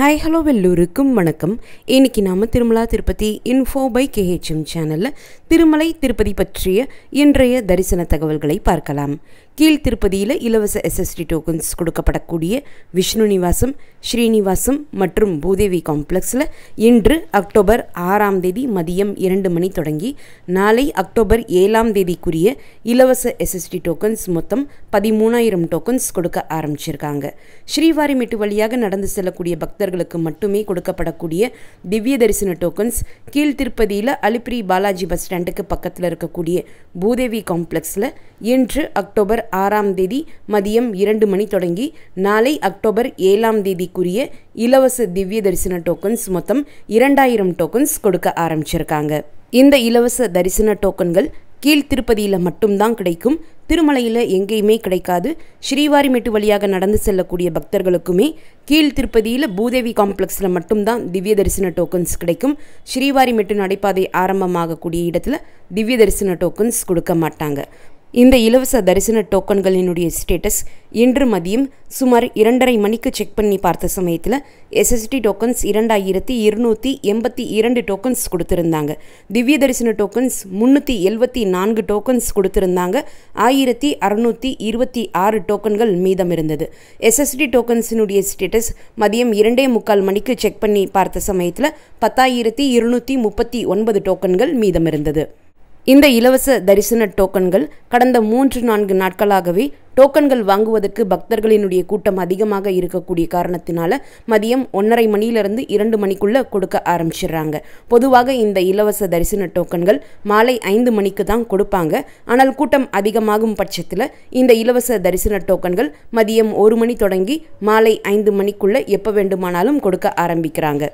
Hi hello வெல்லூருக்கும் வணக்கம். இன்னைக்கு நாம திருமலா திருப்பதி இன்ஃபோ பை கேஹெச்எம் சேனலில் திருமலை திருப்பதி பற்றிய இன்றைய தரிசன தகவல்களை பார்க்கலாம். கீழ் திருப்பதியில் இலவச எஸ்எஸ்டி டோக்கன்ஸ் கொடுக்கப்படக்கூடிய விஷ்ணு நிவாசம், ஸ்ரீனிவாசம் மற்றும் பூதேவி காம்ப்ளெக்ஸில் இன்று அக்டோபர் 6ஆம் தேதி மதியம் 2 மணி தொடங்கி நாளை அக்டோபர் 7ஆம் தேதிக்குரிய இலவச எஸ்எஸ்டி டோக்கன்ஸ் மொத்தம் 13,000 டோக்கன்ஸ் கொடுக்க ஆரம்பிச்சிருக்காங்க. ஸ்ரீவாரிமெட்டு வழியாக நடந்து செல்லக்கூடிய பக்தர்களுக்கு மட்டுமே கொடுக்கப்படக்கூடிய திவ்ய தரிசன டோக்கன்ஸ் கீழ் திருப்பதியில் அலிப்பிரி பாலாஜி பஸ் ஸ்டாண்டுக்கு பக்கத்தில் இருக்கக்கூடிய பூதேவி காம்ப்ளெக்ஸில் இன்று அக்டோபர் 6ஆம் தேதி மதியம் 2 மணி தொடங்கி நாளை அக்டோபர் 7ஆம் தேதிக்குரிய இலவச திவ்ய தரிசன டோக்கன்ஸ் மொத்தம் 2,000 டோக்கன்ஸ் கொடுக்க ஆரம்பிச்சிருக்காங்க. இந்த இலவச தரிசன டோக்கன்கள் கீழ் திருப்பதியில் மட்டும்தான் கிடைக்கும். திருமலையில் எங்கேயுமே கிடைக்காது. ஸ்ரீவாரிமெட்டு வழியாக நடந்து செல்லக்கூடிய பக்தர்களுக்குமே கீழ் திருப்பதியில் பூதேவி காம்ப்ளெக்ஸில் மட்டும்தான் திவ்ய தரிசன டோக்கன்ஸ் கிடைக்கும். ஸ்ரீவாரிமெட்டு நடைபாதை ஆரம்பமாகக்கூடிய இடத்துல திவ்ய தரிசன டோக்கன்ஸ் கொடுக்க மாட்டாங்க. இந்த இலவச தரிசன டோக்கன்களினுடைய ஸ்டேட்டஸ் இன்று மதியம் சுமார் 2:30 மணிக்கு செக் பண்ணி பார்த்த சமயத்தில் எஸ்எஸ்டி டோக்கன்ஸ் 2,282 டோக்கன்ஸ் கொடுத்துருந்தாங்க. திவ்ய தரிசன டோக்கன்ஸ் 374 டோக்கன்ஸ் கொடுத்துருந்தாங்க. 1,626 டோக்கன்கள் மீதம் இருந்தது. எஸ்எஸ்டி டோக்கன்ஸினுடைய ஸ்டேட்டஸ் மதியம் 2:45 மணிக்கு செக் பண்ணி பார்த்த சமயத்தில் 10,239 டோக்கன்கள் மீதம் இருந்தது. இந்த இலவச தரிசன டோக்கன்கள் கடந்த 3-4 நாட்களாகவே டோக்கன்கள் வாங்குவதற்கு பக்தர்களினுடைய கூட்டம் அதிகமாக இருக்கக்கூடிய காரணத்தினால மதியம் 1:30 மணியிலிருந்து 2 மணிக்குள்ளே கொடுக்க ஆரம்பிச்சிடுறாங்க. பொதுவாக இந்த இலவச தரிசன டோக்கன்கள் மாலை 5 மணிக்கு தான் கொடுப்பாங்க. ஆனால் கூட்டம் அதிகமாகும் பட்சத்தில் இந்த இலவச தரிசன டோக்கன்கள் மதியம் 1 மணி தொடங்கி மாலை 5 மணிக்குள்ளே எப்போ வேண்டுமானாலும் கொடுக்க ஆரம்பிக்கிறாங்க.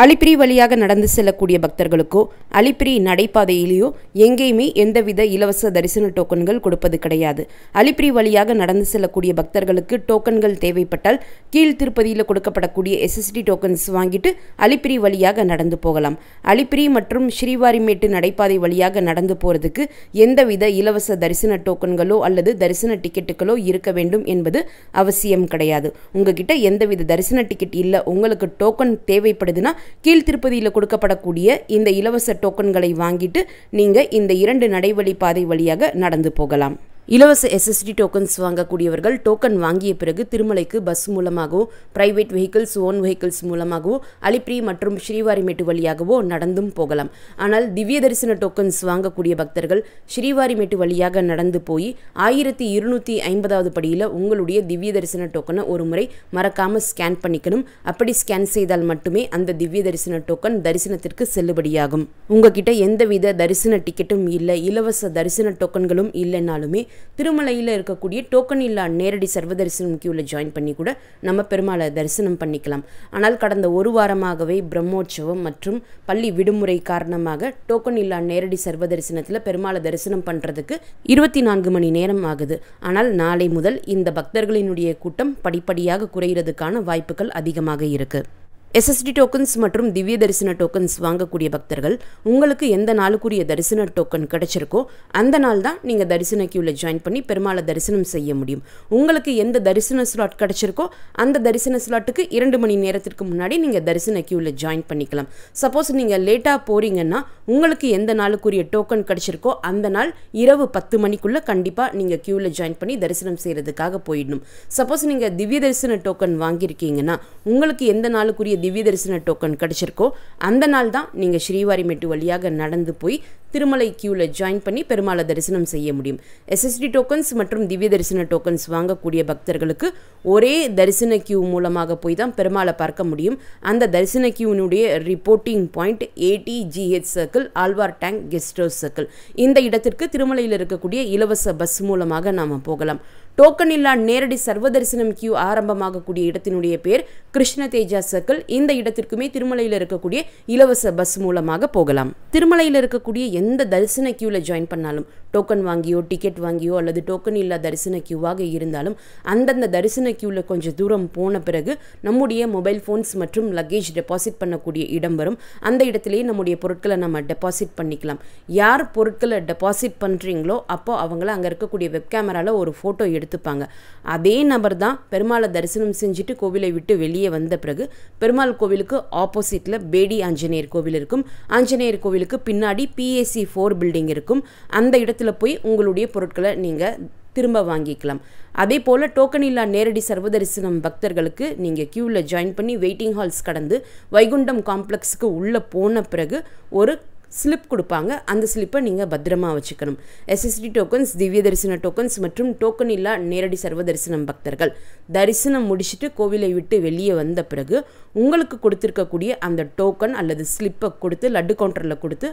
அலிப்பிரி வழியாக நடந்து செல்லக்கூடிய பக்தர்களுக்கோ அலிப்பிரி நடைபாதையிலேயோ எங்கேயுமே எந்தவித இலவச தரிசன டோக்கன்கள் கொடுப்பது கிடையாது. அலிப்பிரி வழியாக நடந்து செல்லக்கூடிய பக்தர்களுக்கு டோக்கன்கள் தேவைப்பட்டால் கீழ் திருப்பதியில் கொடுக்கப்படக்கூடிய எஸ்எஸ்டி டோக்கன்ஸ் வாங்கிட்டு அலிப்பிரி வழியாக நடந்து போகலாம். அலிப்பிரி மற்றும் ஸ்ரீவாரிமெட்டு நடைபாதை வழியாக நடந்து போகிறதுக்கு எந்தவித இலவச தரிசன டோக்கன்களோ அல்லது தரிசன டிக்கெட்டுகளோ இருக்க வேண்டும் என்பது அவசியம் கிடையாது. உங்ககிட்ட எந்தவித தரிசன டிக்கெட் இல்லை, உங்களுக்கு டோக்கன் தேவைப்படுதுன்னா கீழ் திருப்பதியில் கொடுக்கப்படக்கூடிய இந்த இலவச டோக்கன்களை வாங்கிட்டு நீங்கள் இந்த 2 நடைவழி பாதை வழியாக நடந்து போகலாம். இலவச எஸ்எஸ்டி டோக்கன்ஸ் வாங்கக்கூடியவர்கள் டோக்கன் வாங்கிய பிறகு திருமலைக்கு பஸ் மூலமாகவோ பிரைவேட் வெஹிக்கிள்ஸ் ஓன் வெஹிக்கிள்ஸ் மூலமாகவோ அலிப்பிரி மற்றும் ஸ்ரீவாரிமெட்டு வழியாகவோ நடந்தும் போகலாம். ஆனால் திவ்ய தரிசன டோக்கன்ஸ் வாங்கக்கூடிய பக்தர்கள் ஸ்ரீவாரிமெட்டு வழியாக நடந்து போய் 1,250வது படியில் உங்களுடைய திவ்ய தரிசன டோக்கனை ஒரு முறை மறக்காமல் ஸ்கேன் பண்ணிக்கணும். அப்படி ஸ்கேன் செய்தால் மட்டுமே அந்த திவ்ய தரிசன டோக்கன் தரிசனத்திற்கு செல்லுபடியாகும். உங்ககிட்ட எந்தவித தரிசன டிக்கெட்டும் இல்லை, இலவச தரிசன டோக்கன்களும் இல்லைனாலுமே திருமலையில் இருக்கக்கூடிய டோக்கன் இல்லா நேரடி சர்வதரிசனம் கியூவில் ஜாயின் பண்ணி கூட நம்ம பெருமாளை தரிசனம் பண்ணிக்கலாம். ஆனால் கடந்த 1 வாரமாகவே பிரம்மோற்சவம் மற்றும் பள்ளி விடுமுறை காரணமாக டோக்கன் இல்லா நேரடி சர்வதரிசனத்தில் பெருமாளை தரிசனம் பண்ணுறதுக்கு 24 மணி நேரம் ஆகுது. ஆனால் நாளை முதல் இந்த பக்தர்களினுடைய கூட்டம் படிப்படியாக குறைகிறதுக்கான வாய்ப்புகள் அதிகமாக இருக்குது. எஸ்எஸ்டி டோக்கன்ஸ் மற்றும் திவ்ய தரிசன டோக்கன்ஸ் வாங்கக்கூடிய பக்தர்கள் உங்களுக்கு எந்த நாளுக்குரிய தரிசன டோக்கன் கிடைச்சிருக்கோ அந்த நாள் தான் நீங்கள் தரிசன கியூவில் ஜாயின் பண்ணி பெருமாளை தரிசனம் செய்ய முடியும். உங்களுக்கு எந்த தரிசன ஸ்லாட் கிடைச்சிருக்கோ அந்த தரிசன ஸ்லாட்டுக்கு 2 மணி நேரத்திற்கு முன்னாடி நீங்கள் தரிசன கியூவில் ஜாயின் பண்ணிக்கலாம். சப்போஸ் நீங்கள் லேட்டாக போகிறீங்கன்னா உங்களுக்கு எந்த நாளுக்குரிய டோக்கன் கிடைச்சிருக்கோ அந்த நாள் இரவு 10 மணிக்குள்ளே கண்டிப்பாக நீங்கள் கியூவில் ஜாயின் பண்ணி தரிசனம் செய்கிறதுக்காக போயிடணும். சப்போஸ் நீங்கள் திவ்ய தரிசன டோக்கன் வாங்கியிருக்கீங்கன்னா உங்களுக்கு எந்த நாளுக்குரிய திவ்ய தரிசன டோக்கன் கிடைச்சிருக்கோ அந்த நாள் தான் நீங்கள் ஸ்ரீவாரிமெட்டு வழியாக நடந்து போய் திருமலை கியூவில் ஜாயின் பண்ணி பெருமாளை தரிசனம் செய்ய முடியும். எஸ்எஸ்டி டோக்கன்ஸ் மற்றும் திவ்ய தரிசன டோக்கன்ஸ் வாங்கக்கூடிய பக்தர்களுக்கு ஒரே தரிசன கியூ மூலமாக போய் தான் பெருமாளை பார்க்க முடியும். அந்த தரிசன கியூனுடைய reporting point ATGH circle, Alwar tank guest house circle. இந்த இடத்திற்கு திருமலையில் இருக்கக்கூடிய இலவச பஸ் மூலமாக நாம் போகலாம். டோக்கன் இல்லா நேரடி சர்வதரிசனம் கியூ ஆரம்பமாகக்கூடிய இடத்தினுடைய பேர் கிருஷ்ண தேஜா சர்க்கிள். இந்த இடத்திற்குமே திருமலையில் இருக்கக்கூடிய இலவச பஸ் மூலமாக போகலாம். திருமலையில் இருக்கக்கூடிய எந்த தரிசன கியூவில் ஜாயின் பண்ணாலும் டோக்கன் வாங்கியோ டிக்கெட் வாங்கியோ அல்லது டோக்கன் இல்லா தரிசன கியூவாக இருந்தாலும் அந்தந்த தரிசன கியூவில் கொஞ்சம் தூரம் போன பிறகு நம்முடைய மொபைல் ஃபோன்ஸ் மற்றும் லக்கேஜ் டெபாசிட் பண்ணக்கூடிய இடம் வரும். அந்த இடத்துலையே நம்முடைய பொருட்களை நம்ம டெபாசிட் பண்ணிக்கலாம். யார் பொருட்களை டெபாசிட் பண்ணுறீங்களோ அப்போ அவங்கள அங்கே இருக்கக்கூடிய வெப் கேமராவில் ஒரு ஃபோட்டோ எடுத்துப்பாங்க. அதே நபர் தான் பெருமாளை தரிசனம் செஞ்சுட்டு கோவிலை விட்டு வெளியே வந்த பிறகு பெருமாள் கோவிலுக்கு ஆப்போசிட்டில் பேடி ஆஞ்சநேயர் கோவில் இருக்கும். ஆஞ்சநேயர் கோவிலுக்கு பின்னாடி PAC 4 பில்டிங் இருக்கும். அந்த இடத்துல போய் உங்களுடைய பொருட்களை நீங்கள் திரும்ப வாங்கிக்கலாம். அதே போல் டோக்கன் இல்லா நேரடி சர்வதரிசனம் பக்தர்களுக்கு நீங்கள் க்யூவில் ஜாயின் பண்ணி வெயிட்டிங் ஹால்ஸ் கடந்து வைகுண்டம் காம்ப்ளெக்ஸுக்கு உள்ளே போன பிறகு ஒரு ஸ்லிப் கொடுப்பாங்க. அந்த ஸ்லிப்பை நீங்கள் பத்திரமா வச்சுக்கணும். SSD டோக்கன்ஸ், திவ்ய தரிசன டோக்கன்ஸ் மற்றும் டோக்கன் இல்லா நேரடி சர்வதரிசனம் பக்தர்கள் தரிசனம் முடிச்சுட்டு கோவிலை விட்டு வெளியே வந்த பிறகு உங்களுக்கு கொடுத்துருக்கக்கூடிய அந்த டோக்கன் அல்லது ஸ்லிப்பை கொடுத்து லட்டு கவுண்டரில் கொடுத்து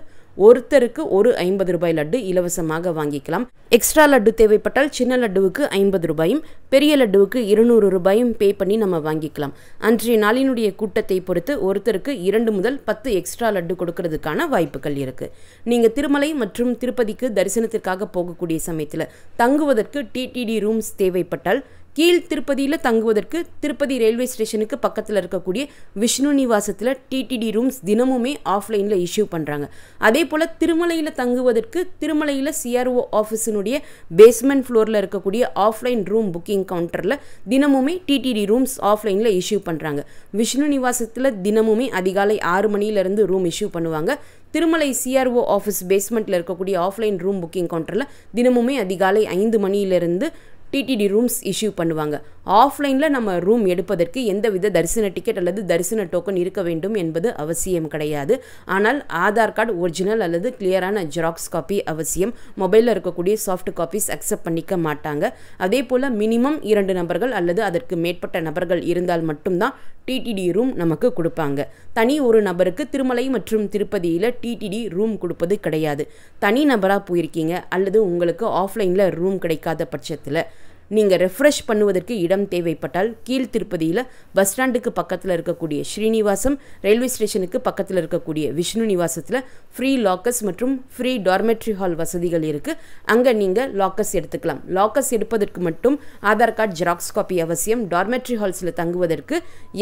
ஒருத்தருக்கு ஒரு 50 ரூபாய் லட்டு இலவசமாக வாங்கிக்கலாம். எக்ஸ்ட்ரா லட்டு தேவைப்பட்டால் சின்ன லட்டுவுக்கு 50 ரூபாயும் பெரிய லட்டுவுக்கு 200 ரூபாயும் பே பண்ணி நம்ம வாங்கிக்கலாம். அன்றைய நாளினுடைய கூட்டத்தை பொறுத்து ஒருத்தருக்கு 2 முதல் 10 எக்ஸ்ட்ரா லட்டு கொடுக்கறதுக்கான வாய்ப்புகள் இருக்கு. நீங்க திருமலை மற்றும் திருப்பதிக்கு தரிசனத்திற்காக போகக்கூடிய சமயத்தில் தங்குவதற்கு TTD ரூம்ஸ் தேவைப்பட்டால் கீழ் திருப்பதியில் தங்குவதற்கு திருப்பதி ரயில்வே ஸ்டேஷனுக்கு பக்கத்தில் இருக்கக்கூடிய விஷ்ணு நிவாசத்தில் TTD ரூம்ஸ் தினமுமே ஆஃப்லைனில் இஷ்யூ பண்ணுறாங்க. அதே போல் திருமலையில் தங்குவதற்கு திருமலையில் CRO ஆஃபீஸினுடைய பேஸ்மெண்ட் ஃப்ளோரில் இருக்கக்கூடிய ஆஃப்லைன் ரூம் புக்கிங் கவுண்டரில் தினமுமே TTD ரூம்ஸ் ஆஃப்லைனில் இஷ்யூ பண்ணுறாங்க. விஷ்ணு நிவாசத்தில் தினமுமே அதிகாலை 6 மணியிலிருந்து ரூம் இஷ்யூ பண்ணுவாங்க. திருமலை CRO ஆஃபீஸ் பேஸ்மெண்ட்டில் இருக்கக்கூடிய ஆஃப்லைன் ரூம் புக்கிங் கவுண்டரில் தினமுமே அதிகாலை 5 மணியிலிருந்து TTD ரூம்ஸ் இஷ்யூ பண்ணுவாங்க. ஆஃப்லைனில் நம்ம ரூம் எடுப்பதற்கு எந்தவித தரிசன டிக்கெட் அல்லது தரிசன டோக்கன் இருக்க வேண்டும் என்பது அவசியம் கிடையாது. ஆனால் ஆதார் கார்டு ஒரிஜினல் அல்லது கிளியரான ஜெராக்ஸ் காப்பி அவசியம். மொபைலில் இருக்கக்கூடிய சாஃப்ட் காப்பீஸ் அக்செப்ட் பண்ணிக்க மாட்டாங்க. அதே போல் மினிமம் 2 நபர்கள் அல்லது அதற்கு மேற்பட்ட நபர்கள் இருந்தால் மட்டும்தான் TTD ரூம் நமக்கு கொடுப்பாங்க. தனி ஒரு நபருக்கு திருமலை மற்றும் திருப்பதியில் TTD ரூம் கொடுப்பது கிடையாது. தனி நபராக போயிருக்கீங்க அல்லது உங்களுக்கு ஆஃப்லைனில் ரூம் கிடைக்காத பட்சத்தில் நீங்கள் ரெஃப்ரெஷ் பண்ணுவதற்கு இடம் தேவைப்பட்டால் கீழ் திருப்பதியில் பஸ் ஸ்டாண்டுக்கு பக்கத்தில் இருக்கக்கூடிய ஸ்ரீனிவாசம், ரயில்வே ஸ்டேஷனுக்கு பக்கத்தில் இருக்கக்கூடிய விஷ்ணு நிவாசத்தில் ஃப்ரீ லாக்கர்ஸ் மற்றும் ஃப்ரீ டார்மெட்ரி ஹால் வசதிகள் இருக்குது. அங்கே நீங்கள் லாக்கர்ஸ் எடுத்துக்கலாம். லாக்கர்ஸ் எடுப்பதற்கு மட்டும் ஆதார் கார்டு ஜெராக்ஸ் காப்பி அவசியம். டார்மெட்ரி ஹால்ஸில் தங்குவதற்கு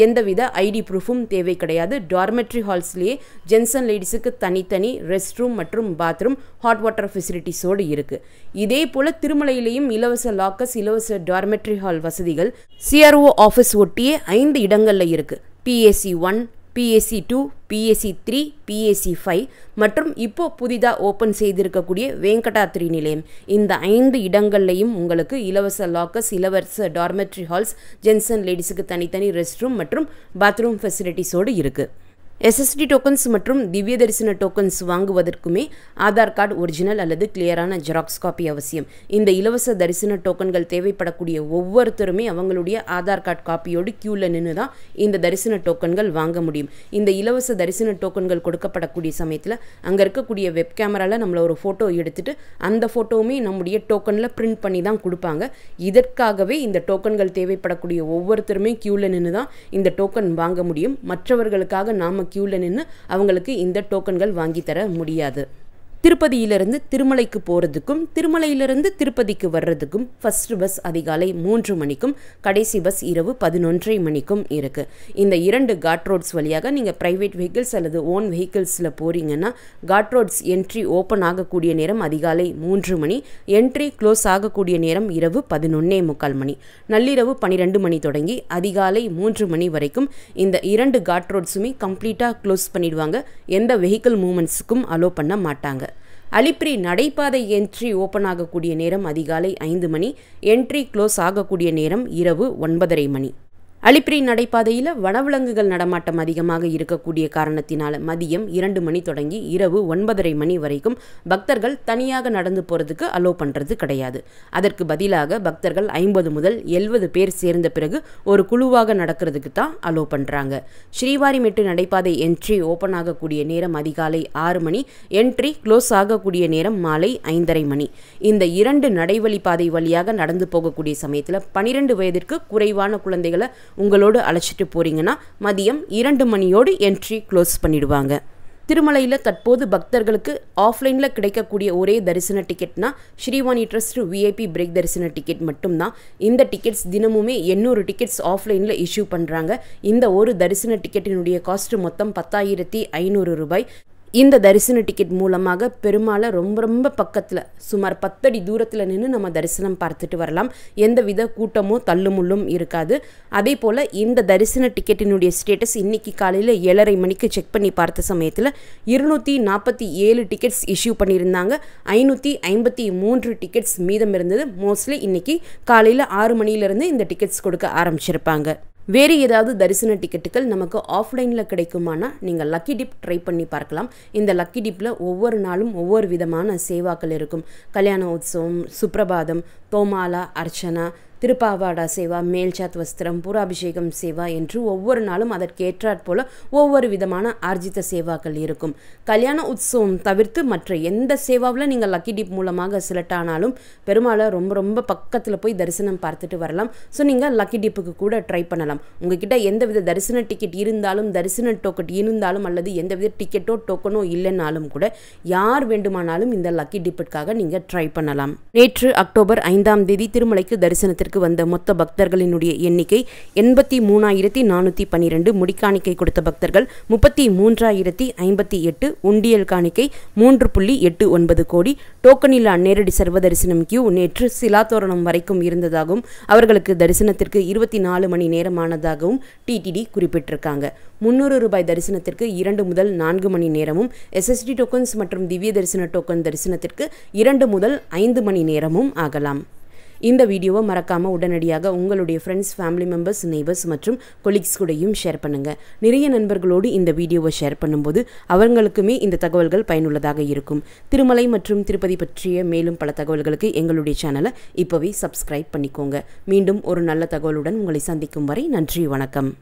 எந்தவித ID ப்ரூஃபும் தேவை கிடையாது. டார்மெட்ரி ஹால்ஸ்லேயே ஜென்ஸ் அண்ட் லேடிஸுக்கு தனித்தனி ரெஸ்ட் ரூம் மற்றும் பாத்ரூம், ஹாட் வாட்டர் ஃபெசிலிட்டிஸோடு இருக்குது. இதே போல் திருமலையிலேயும் இலவச லாக்கர்ஸ், இலவச டார்மெட்ரி ஹால் வசதிகள் CRO ஆஃபீஸ் ஒட்டியே 5 இடங்களில் இருக்குது. PAC 1, PAC 2, PAC 3, PAC 5 மற்றும் இப்போ புதிதாக ஓப்பன் செய்திருக்கக்கூடிய வெங்கடாத்ரி நிலையம். இந்த 5 இடங்கள்லையும் உங்களுக்கு இலவச லாக்கர்ஸ், இலவச டார்மெட்ரி ஹால்ஸ், ஜென்ஸ் அண்ட் லேடிஸுக்கு தனித்தனி ரெஸ்ட் ரூம் மற்றும் பாத்ரூம் ஃபெசிலிட்டிஸோடு இருக்குது. SSD டோக்கன்ஸ் மற்றும் திவ்ய தரிசன டோக்கன்ஸ் வாங்குவதற்குமே ஆதார் கார்டு ஒரிஜினல் அல்லது கிளியரான ஜெராக்ஸ் காப்பி அவசியம். இந்த இலவச தரிசன டோக்கன்கள் தேவைப்படக்கூடிய ஒவ்வொருத்தருமே அவங்களுடைய ஆதார் கார்டு காப்பியோடு க்யூவில் நின்று தான் இந்த தரிசன டோக்கன்கள் வாங்க முடியும். இந்த இலவச தரிசன டோக்கன்கள் கொடுக்கப்படக்கூடிய சமயத்தில் அங்கே இருக்கக்கூடிய வெப் கேமராவில் நம்மளை ஒரு ஃபோட்டோ எடுத்துட்டு அந்த ஃபோட்டோவுமே நம்முடைய டோக்கனில் பிரிண்ட் பண்ணி தான் கொடுப்பாங்க. இதற்காகவே இந்த டோக்கன்கள் தேவைப்படக்கூடிய ஒவ்வொருத்தருமே க்யூவில் நின்று தான் இந்த டோக்கன் வாங்க முடியும். மற்றவர்களுக்காக நாம் க்யூவில் நின்று அவங்களுக்கு இந்த டோக்கன்கள் வாங்கி தர முடியாது. திருப்பதியிலிருந்து திருமலைக்கு போகிறதுக்கும் திருமலையிலிருந்து திருப்பதிக்கு வர்றதுக்கும் ஃபர்ஸ்ட் பஸ் அதிகாலை 3 மணிக்கும் கடைசி பஸ் இரவு 11:30 மணிக்கும் இருக்குது. இந்த 2 காட் ரோட்ஸ் வழியாக நீங்கள் ப்ரைவேட் வெஹிக்கிள்ஸ் அல்லது ஓன் வெஹிக்கிள்ஸில் போகிறீங்கன்னா காட் ரோட்ஸ் என்ட்ரி ஓப்பன் ஆகக்கூடிய நேரம் அதிகாலை 3 மணி, என்ட்ரி க்ளோஸ் ஆகக்கூடிய நேரம் இரவு 11:45 மணி. நள்ளிரவு 12 மணி தொடங்கி அதிகாலை 3 மணி வரைக்கும் இந்த 2 காட் ரோட்ஸுமே கம்ப்ளீட்டாக க்ளோஸ் பண்ணிடுவாங்க. எந்த வெஹிக்கிள் மூவ்மெண்ட்ஸுக்கும் அலோ பண்ண மாட்டாங்க. அலிப்பிரி நடைபாதை என்ட்ரி ஓப்பன் ஆகக்கூடிய நேரம் அதிகாலை 5 மணி, என்ட்ரி க்ளோஸ் ஆகக்கூடிய நேரம் இரவு 9:30 மணி. அலிப்பிரி நடைபாதையில் வனவிலங்குகள் நடமாட்டம் அதிகமாக இருக்கக்கூடிய காரணத்தினால மதியம் 2 மணி தொடங்கி இரவு 9:30 மணி வரைக்கும் பக்தர்கள் தனியாக நடந்து போகிறதுக்கு அலோ பண்ணுறது கிடையாது. அதற்கு பதிலாக பக்தர்கள் 50 முதல் 70 பேர் சேர்ந்த பிறகு ஒரு குழுவாக நடக்கிறதுக்கு தான் அலோ பண்ணுறாங்க. ஸ்ரீவாரிமெட்டு நடைபாதை என்ட்ரி ஓப்பன் ஆகக்கூடிய நேரம் அதிகாலை 6 மணி, என்ட்ரி க்ளோஸ் ஆகக்கூடிய நேரம் மாலை 5:30 மணி. இந்த 2 நடைவழி பாதை வழியாக நடந்து போகக்கூடிய சமயத்தில் 12 வயதிற்கு குறைவான குழந்தைகளை உங்களோடு அழைச்சிட்டு போறீங்கன்னா மதியம் 2 மணியோடு என்ட்ரி க்ளோஸ் பண்ணிடுவாங்க. திருமலையில் தற்போது பக்தர்களுக்கு ஆஃப்லைனில் கிடைக்கக்கூடிய ஒரே தரிசன டிக்கெட்னா ஸ்ரீவாணி ட்ரஸ்ட் விஐபி பிரேக் தரிசன டிக்கெட் மட்டும்தான். இந்த டிக்கெட்ஸ் தினமுமே 800 டிக்கெட்ஸ் ஆஃப்லைனில் இஷ்யூ பண்ணுறாங்க. இந்த ஒரு தரிசன டிக்கெட்டினுடைய காஸ்ட் மொத்தம் 10,500 ரூபாய். இந்த தரிசன டிக்கெட் மூலமாக பெருமாளை ரொம்ப பக்கத்தில் சுமார் 10 அடி தூரத்தில் நின்று நம்ம தரிசனம் பார்த்துட்டு வரலாம். எந்தவித கூட்டமோ தள்ளுமுள்ளும் இருக்காது. அதே போல் இந்த தரிசன டிக்கெட்டினுடைய ஸ்டேட்டஸ் இன்னைக்கு காலையில் 7:30 மணிக்கு செக் பண்ணி பார்த்த சமயத்தில் 247 டிக்கெட்ஸ் இஷ்யூ பண்ணியிருந்தாங்க. 553 டிக்கெட்ஸ் மீதம் இருந்தது. மோஸ்ட்லி இன்னைக்கு காலையில் 6 மணியிலிருந்து இந்த டிக்கெட்ஸ் கொடுக்க ஆரம்பிச்சிருப்பாங்க. வேறு ஏதாவது தரிசன டிக்கெட்டுகள் நமக்கு ஆஃப்லைனில் கிடைக்குமானா நீங்கள் லக்கி டிப் ட்ரை பண்ணி பார்க்கலாம். இந்த லக்கி டிப்பில் ஒவ்வொரு நாளும் ஒவ்வொரு விதமான சேவாக்கள் இருக்கும். கல்யாண உற்சவம், சுப்ரபாதம், தோமாலா, அர்ச்சனா, திருப்பாவாடா சேவா, மேல்சாத் வஸ்திரம், பூராபிஷேகம் சேவா என்று ஒவ்வொரு நாளும் அதற்கேற்றாற் போல ஒவ்வொரு விதமான ஆர்ஜித சேவாக்கள் இருக்கும். கல்யாண உற்சவம் தவிர்த்து மற்ற எந்த சேவாவில் நீங்கள் லக்கி டிப் மூலமாக செலக்ட் ஆனாலும் பெருமாளை ரொம்ப பக்கத்தில் போய் தரிசனம் பார்த்துட்டு வரலாம். ஸோ நீங்கள் லக்கி டிப்புக்கு கூட ட்ரை பண்ணலாம். உங்ககிட்ட எந்தவித தரிசன டிக்கெட் இருந்தாலும், தரிசன டோக்கன் இருந்தாலும், அல்லது எந்தவித டிக்கெட்டோ டோக்கனோ இல்லைன்னாலும் கூட யார் வேண்டுமானாலும் இந்த லக்கி டிப்புக்காக நீங்கள் ட்ரை பண்ணலாம். நேற்று அக்டோபர் 5ஆம் தேதி திருமலைக்கு தரிசனத்திற்கு வந்த மொத்த பக்தர்களினுடைய எண்ணிக்கை 83,412. முடிக்காணிக்கை கொடுத்த பக்தர்கள் 33,058. உண்டியல் காணிக்கை 3.89 கோடி. டோக்கனில்லா நேரடி சர்வ தரிசனம் கியூ நேற்று சிலாத்தோரணம் வரைக்கும் இருந்ததாகவும் அவர்களுக்கு தரிசனத்திற்கு 24 மணி நேரமானதாகவும் டிடிடி குறிப்பிட்டிருக்காங்க. 300 ரூபாய் தரிசனத்திற்கு 2 முதல் 4 மணி நேரமும், எஸ்எஸ்டி டோக்கன்ஸ் மற்றும் திவ்ய தரிசன டோக்கன் தரிசனத்திற்கு 2 முதல் 5 மணி நேரமும் ஆகலாம். இந்த வீடியோவை மறக்காமல் உடனடியாக உங்களுடைய ஃப்ரெண்ட்ஸ், ஃபேமிலி மெம்பர்ஸ், நெய்பர்ஸ் மற்றும் கொலீக்ஸ் கூடயும் ஷேர் பண்ணுங்கள். நிறைய நண்பர்களோடு இந்த வீடியோவை ஷேர் பண்ணும்போது அவங்களுக்குமே இந்த தகவல்கள் பயனுள்ளதாக இருக்கும். திருமலை மற்றும் திருப்பதி பற்றிய மேலும் பல தகவல்களுக்கு எங்களுடைய சேனலை இப்போவே சப்ஸ்கிரைப் பண்ணிக்கோங்க. மீண்டும் ஒரு நல்ல தகவலுடன் உங்களை சந்திக்கும் வரை நன்றி, வணக்கம்.